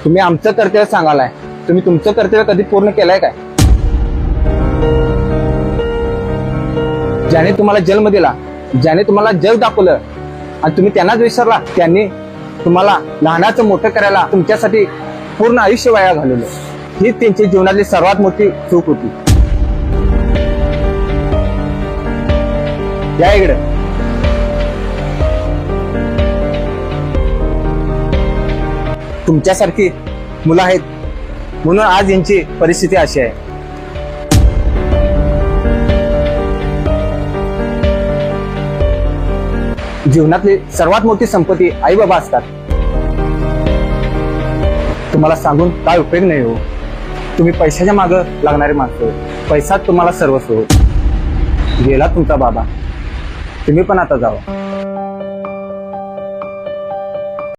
तुम्ही आमचं कर्तव्य सांगालाय, तुम्ही तुमचं कर्तव्य कधी पूर्ण केलंय काय? ज्याने तुम्हाला जन्म दिला, ज्याने तुम्हाला जग दाखवलं आणि तुम्ही त्यांनाच विसरला, त्यांनी तुम्हाला लहानाचं मोठं करायला तुमच्यासाठी पूर्ण आयुष्य वाया घालवलं. ही त्यांची जीवनातली सर्वात मोठी चूक होती. या इकडे. तुमच्यासारखी मुलं आहेत म्हणून आज यांची परिस्थिती अशी आहे. जीवनातली सर्वात मोठी संपत्ती आई बाबा असतात. तुम्हाला सांगून काय उपयोग नाही हो. तुम्ही पैशाच्या मागे लागणारे माणसं, पैसा तुम्हाला सर्वस्व. गेला तुमचा बाबा, तुम्ही पण आता जावा.